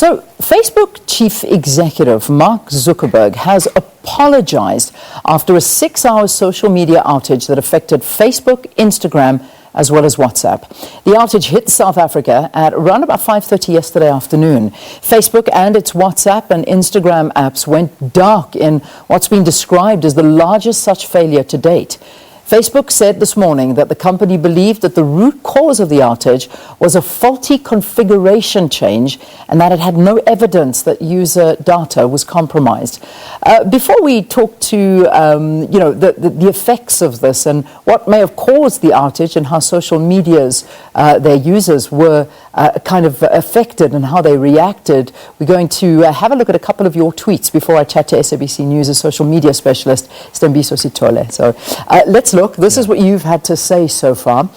So, Facebook chief executive Mark Zuckerberg has apologized after a 6-hour social media outage that affected Facebook, Instagram, as well as WhatsApp. The outage hit South Africa at around about 5:30 yesterday afternoon. Facebook and its WhatsApp and Instagram apps went dark in what's been described as the largest such failure to date. Facebook said this morning that the company believed that the root cause of the outage was a faulty configuration change and that it had no evidence that user data was compromised. Before we talk to the effects of this and what may have caused the outage and how social media's their users were kind of affected and how they reacted, we're going to have a look at a couple of your tweets before I chat to SABC News' social media specialist, Sthembiso Sithole. So let's look. This is what you've had to say so far.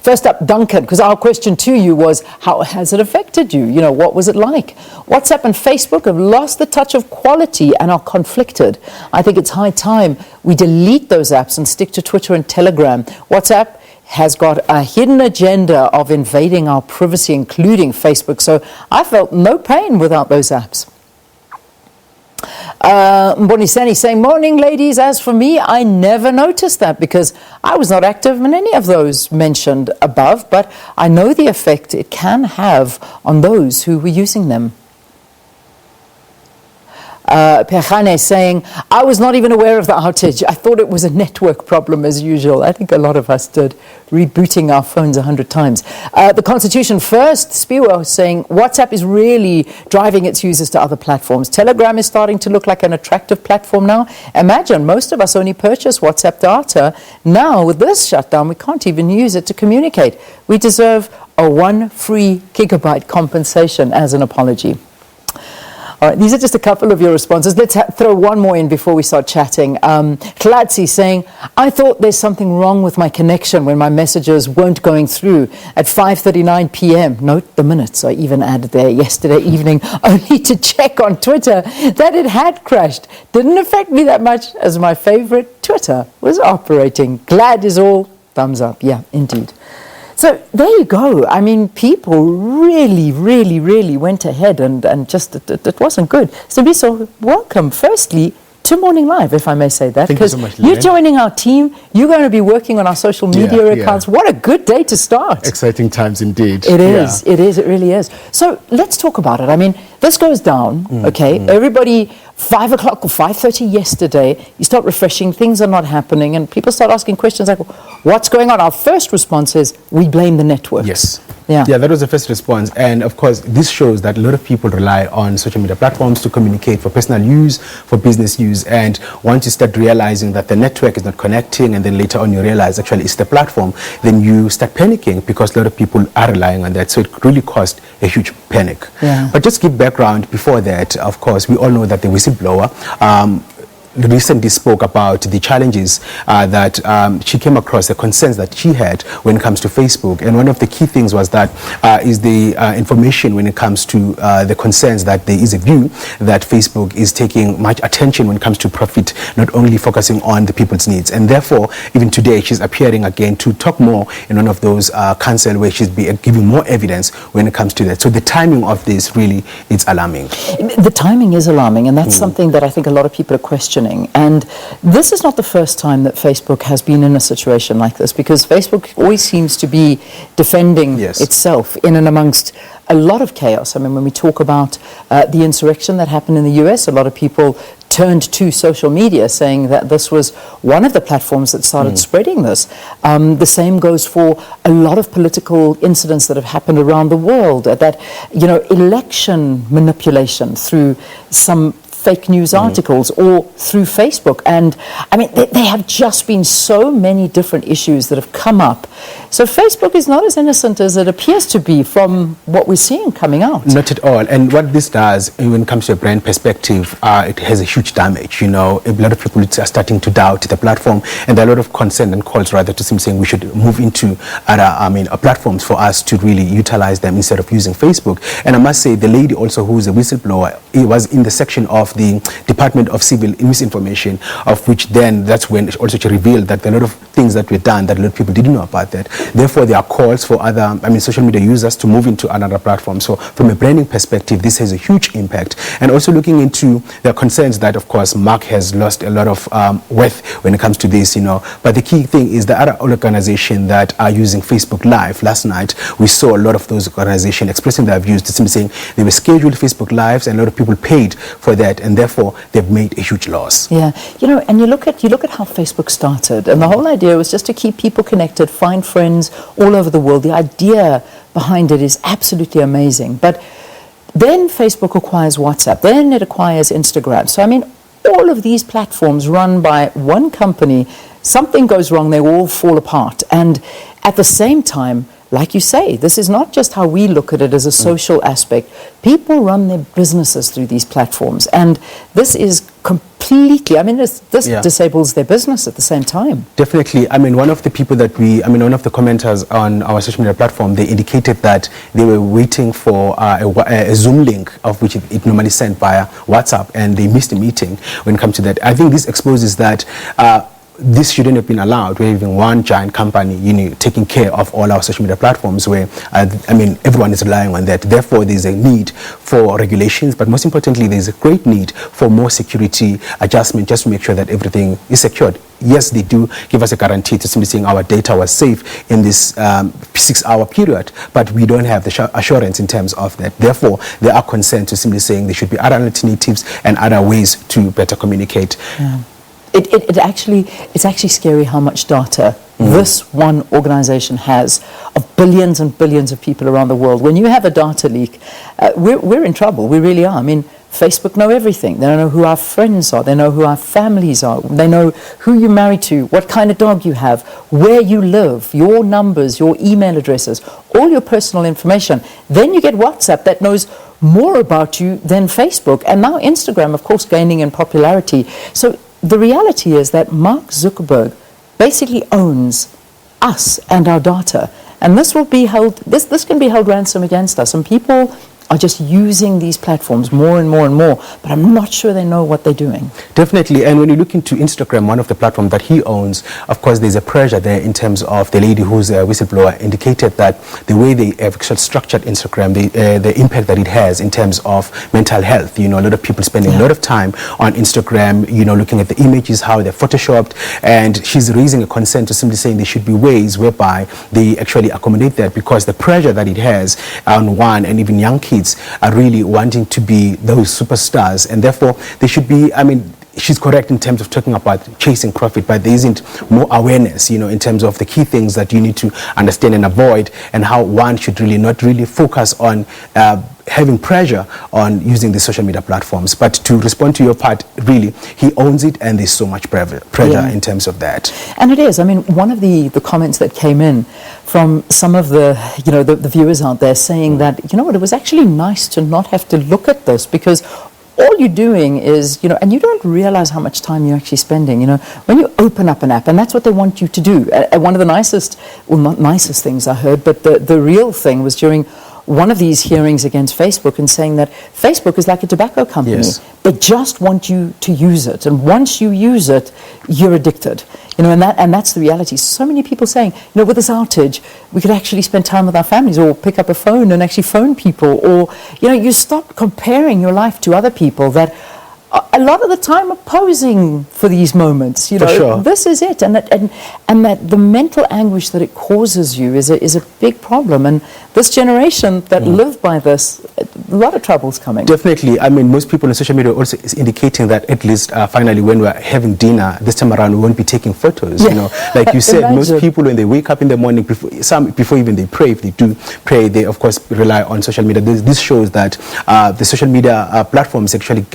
First up, Duncan, because our question to you was, how has it affected you? You know, what was it like? WhatsApp and Facebook have lost the touch of quality and are conflicted. I think it's high time we delete those apps and stick to Twitter and Telegram. WhatsApp has got a hidden agenda of invading our privacy, including Facebook. So I felt no pain without those apps. Mboniseni saying, morning ladies, as for me, I never noticed that because I was not active in any of those mentioned above, but I know the effect it can have on those who were using them. Pechane saying, I was not even aware of the outage. I thought it was a network problem as usual. I think a lot of us did, rebooting our phones 100 times. The Constitution First, Spiwo saying, WhatsApp is really driving its users to other platforms. Telegram is starting to look like an attractive platform now. Imagine, most of us only purchase WhatsApp data. Now, with this shutdown, we can't even use it to communicate. We deserve a 1 free gigabyte compensation as an apology. All right, these are just a couple of your responses. Let's throw one more in before we start chatting. Kladzi saying, I thought there's something wrong with my connection when my messages weren't going through at 5:39 p.m. Note the minutes I even added there yesterday evening, only to check on Twitter that it had crashed. Didn't affect me that much as my favorite Twitter was operating. Glad is all. Thumbs up. Yeah, indeed. So there you go. I mean, people really went ahead and just, it wasn't good. So welcome, firstly, to Morning Live, if I may say that. Thank you so much, you're joining our team. You're going to be working on our social media accounts. What a good day to start. Exciting times indeed. It is. It is. It really is. So let's talk about it. I mean, this goes down, okay? Everybody, 5 o'clock or 5:30 yesterday, you start refreshing, things are not happening, and people start asking questions like, what's going on? Our first response is, we blame the network. Yes. Yeah, that was the first response. And of course, this shows that a lot of people rely on social media platforms to communicate for personal use, for business use. And once you start realizing that the network is not connecting, and then later on you realize actually it's the platform, then you start panicking because a lot of people are relying on that. So it really caused a huge panic. Yeah. But just give background before that. Of course, we all know that the whistleblower recently spoke about the challenges that she came across, the concerns that she had when it comes to Facebook. And one of the key things was that is the information when it comes to the concerns that there is a view that Facebook is taking much attention when it comes to profit, not only focusing on the people's needs. And therefore, even today, she's appearing again to talk more in one of those council where she's giving more evidence when it comes to that. So the timing of this really is alarming. The timing is alarming, and that's something that I think a lot of people are questioning. And this is not the first time that Facebook has been in a situation like this, because Facebook always seems to be defending itself in and amongst a lot of chaos. I mean, when we talk about the insurrection that happened in the US, a lot of people turned to social media saying that this was one of the platforms that started spreading this. The same goes for a lot of political incidents that have happened around the world, that, you know, election manipulation through some fake news articles or through Facebook. And I mean, there have just been so many different issues that have come up. So Facebook is not as innocent as it appears to be from what we're seeing coming out. Not at all. And what this does, when it comes to a brand perspective, it has a huge damage. You know, a lot of people are starting to doubt the platform, and there are a lot of concern and calls rather to saying we should move into other, platforms for us to really utilize them instead of using Facebook. And I must say, the lady also who's a whistleblower, it was in the section of the Department of Civil Misinformation, of which then that's when also she revealed that there are a lot of things that were done that a lot of people didn't know about that. Therefore, there are calls for other, social media users to move into another platform. So from a branding perspective, this has a huge impact. And also looking into the concerns that, of course, Mark has lost a lot of worth when it comes to this, But the key thing is the other organizations that are using Facebook Live. Last night, we saw a lot of those organizations expressing their views, simply saying they were scheduled Facebook Lives and a lot of people paid for that, and therefore they've made a huge loss. Yeah, and you look at how Facebook started, and the whole idea was just to keep people connected, find friends all over the world. The idea behind it is absolutely amazing. But then Facebook acquires WhatsApp, then it acquires Instagram. So all of these platforms run by one company, something goes wrong, they all fall apart. And at the same time, like you say, this is not just how we look at it as a social aspect. People run their businesses through these platforms, and this is completely, this disables their business at the same time. Definitely. One of the people that one of the commenters on our social media platform, they indicated that they were waiting for a Zoom link, of which it normally sent via WhatsApp, and they missed the meeting when it comes to that. I think this exposes that this shouldn't have been allowed. We're having one giant company, taking care of all our social media platforms where, everyone is relying on that. Therefore, there's a need for regulations, but most importantly, there's a great need for more security adjustment just to make sure that everything is secured. Yes, they do give us a guarantee to simply saying our data was safe in this 6-hour period, but we don't have the assurance in terms of that. Therefore, there are concerns to simply saying there should be other alternatives and other ways to better communicate. Yeah. It's actually scary how much data this one organization has of billions and billions of people around the world. When you have a data leak, we're in trouble. We really are. Facebook know everything. They know who our friends are. They know who our families are. They know who you're married to, what kind of dog you have, where you live, your numbers, your email addresses, all your personal information. Then you get WhatsApp that knows more about you than Facebook. And now Instagram, of course, gaining in popularity. So the reality is that Mark Zuckerberg basically owns us and our data, and this will be held. This can be held ransom against us, and people are just using these platforms more and more and more, but I'm not sure they know what they're doing. Definitely, and when you look into Instagram, one of the platforms that he owns, of course, there's a pressure there in terms of the lady who's a whistleblower indicated that the way they have structured Instagram, the impact that it has in terms of mental health. A lot of people spending a lot of time on Instagram, looking at the images, how they're photoshopped, and she's raising a concern to simply saying there should be ways whereby they actually accommodate that, because the pressure that it has on one, and even young kids are really wanting to be those superstars, and therefore they should be, she's correct in terms of talking about chasing profit, but there isn't more awareness, in terms of the key things that you need to understand and avoid, and how one should really not really focus on having pressure on using the social media platforms. But to respond to your part, really, he owns it, and there's so much pressure in terms of that. And it is. One of the comments that came in from some of the viewers out there saying that, it was actually nice to not have to look at this, because all you're doing is, and you don't realize how much time you're actually spending, when you open up an app, and that's what they want you to do. One of the nicest, well, not nicest things I heard, but the real thing was during one of these hearings against Facebook, and saying that Facebook is like a tobacco company. Yes. They just want you to use it, and once you use it, you're addicted. And that's the reality. So many people saying, with this outage, we could actually spend time with our families, or pick up a phone and actually phone people, or you stop comparing your life to other people that a lot of the time are posing for these moments. For sure. This is it, and that the mental anguish that it causes you is a big problem. And this generation that live by this, a lot of trouble's coming. Definitely. Most people on social media also is indicating that at least finally, when we're having dinner this time around, we won't be taking photos. Like you said, most people when they wake up in the morning, before even they pray, if they do pray, they of course rely on social media. This shows that the social media platforms actually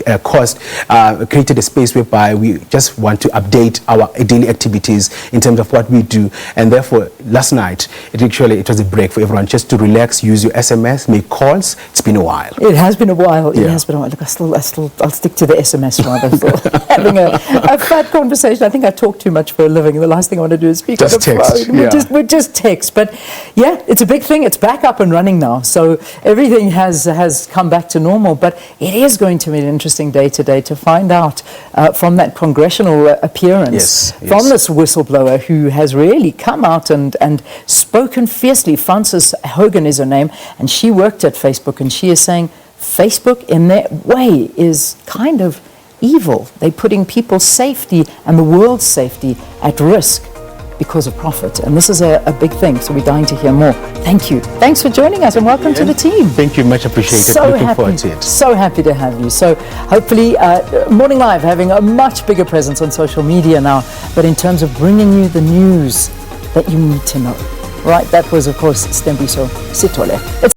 created a space whereby we just want to update our daily activities in terms of what we do, and therefore last night it was a break for everyone just to relax, use your SMS, make calls. It's been a while. It has been a while. It has been a while. Look, I'll stick to the SMS rather than having a fat conversation. I think I talk too much for a living, and the last thing I want to do is speak just on the text. phone. We just text. But yeah, it's a big thing. It's back up and running now, so everything has come back to normal. But it is going to be an interesting day today. today to find out from that congressional appearance from this whistleblower who has really come out and spoken fiercely. Frances Hogan is her name, and she worked at Facebook, and she is saying Facebook in their way is kind of evil. They're putting people's safety and the world's safety at risk because of profit. And this is a big thing, so we're dying to hear more. Thank you. Thanks for joining us, and welcome to the team. Thank you, much appreciated. Looking forward to it. So happy to have you. So hopefully Morning Live having a much bigger presence on social media now, but in terms of bringing you the news that you need to know. Right, that was of course Sthembiso Sithole.